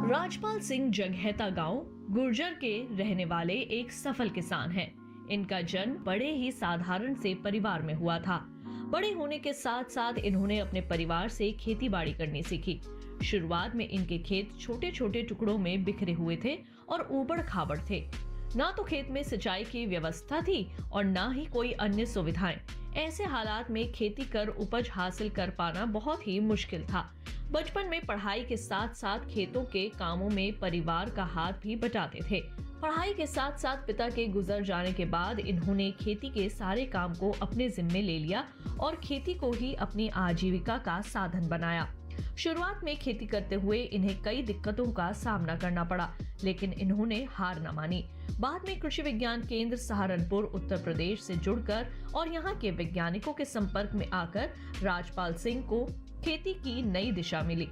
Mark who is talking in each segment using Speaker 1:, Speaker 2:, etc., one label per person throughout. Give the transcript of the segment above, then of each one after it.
Speaker 1: राजपाल सिंह जगहता गांव गुर्जर के रहने वाले एक सफल किसान हैं। इनका जन्म बड़े ही साधारण से परिवार में हुआ था। बड़े होने के साथ साथ इन्होंने अपने परिवार से खेती बाड़ी करनी सीखी। शुरुआत में इनके खेत छोटे छोटे टुकड़ों में बिखरे हुए थे और ऊबड़ खाबड़ थे। ना तो खेत में सिंचाई की व्यवस्था थी और ना ही कोई अन्य सुविधाएं। ऐसे हालात में खेती कर उपज हासिल कर पाना बहुत ही मुश्किल था। बचपन में पढ़ाई के साथ साथ खेतों के कामों में परिवार का हाथ भी बटाते थे। पढ़ाई के साथ साथ पिता के गुजर जाने के बाद इन्होंने खेती के सारे काम को अपने जिम्मे ले लिया और खेती को ही अपनी आजीविका का साधन बनाया। शुरुआत में खेती करते हुए इन्हें कई दिक्कतों का सामना करना पड़ा, लेकिन इन्होंने हार न मानी। बाद में कृषि विज्ञान केंद्र सहारनपुर उत्तर प्रदेश से जुड़कर और यहाँ के वैज्ञानिकों के संपर्क में आकर राजपाल सिंह को खेती की नई दिशा मिली।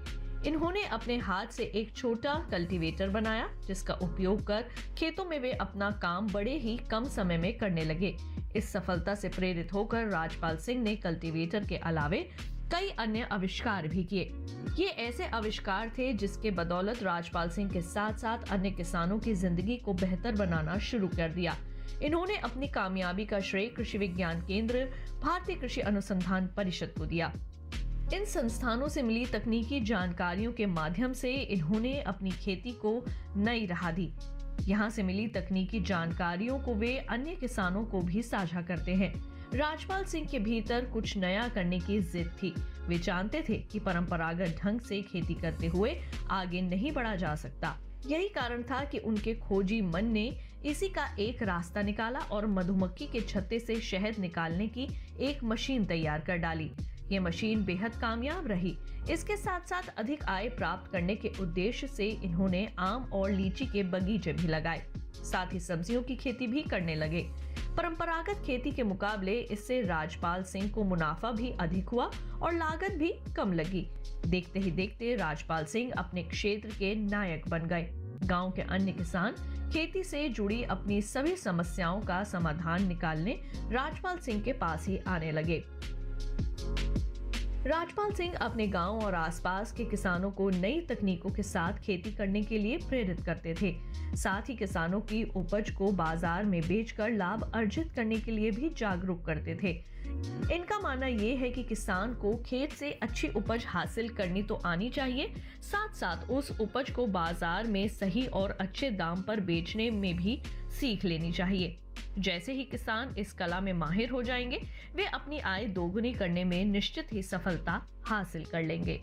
Speaker 1: इन्होंने अपने हाथ से एक छोटा कल्टीवेटर बनाया, जिसका उपयोग कर खेतों में वे अपना काम बड़े ही कम समय में करने लगे। इस सफलता से प्रेरित होकर राजपाल सिंह ने कल्टीवेटर के अलावे कई अन्य आविष्कार भी किए। ये ऐसे आविष्कार थे जिसके बदौलत राजपाल सिंह के साथ साथ अन्य किसानों की जिंदगी को बेहतर बनाना शुरू कर दिया। इन्होंने अपनी कामयाबी का श्रेय कृषि विज्ञान केंद्र, भारतीय कृषि अनुसंधान परिषद को दिया। इन संस्थानों से मिली तकनीकी जानकारियों के माध्यम से इन्होंने अपनी खेती को नई राह दी। यहाँ से मिली तकनीकी जानकारियों को वे अन्य किसानों को भी साझा करते हैं। राजपाल सिंह के भीतर कुछ नया करने की जिद थी। वे जानते थे कि परंपरागत ढंग से खेती करते हुए आगे नहीं बढ़ा जा सकता। यही कारण था कि उनके खोजी मन ने इसी का एक रास्ता निकाला और मधुमक्खी के छत्ते से शहद निकालने की एक मशीन तैयार कर डाली। ये मशीन बेहद कामयाब रही। इसके साथ साथ अधिक आय प्राप्त करने के उद्देश्य से इन्होंने आम और लीची के बगीचे भी लगाए, साथ ही सब्जियों की खेती भी करने लगे। परंपरागत खेती के मुकाबले इससे राजपाल सिंह को मुनाफा भी अधिक हुआ और लागत भी कम लगी। देखते ही देखते राजपाल सिंह अपने क्षेत्र के नायक बन गए। गांव के अन्य किसान खेती से जुड़ी अपनी सभी समस्याओं का समाधान निकालने राजपाल सिंह के पास ही आने लगे। राजपाल सिंह अपने गांव और आसपास के किसानों को नई तकनीकों के साथ खेती करने के लिए प्रेरित करते थे। साथ ही किसानों की उपज को बाजार में बेचकर लाभ अर्जित करने के लिए भी जागरूक करते थे। इनका मानना ये है कि किसान को खेत से अच्छी उपज हासिल करनी तो आनी चाहिए, साथ साथ उस उपज को बाजार में सही और अच्छे दाम पर बेचने में भी सीख लेनी चाहिए। जैसे ही किसान इस कला में माहिर हो जाएंगे, वे अपनी आय दोगुनी करने में निश्चित ही सफलता हासिल कर लेंगे।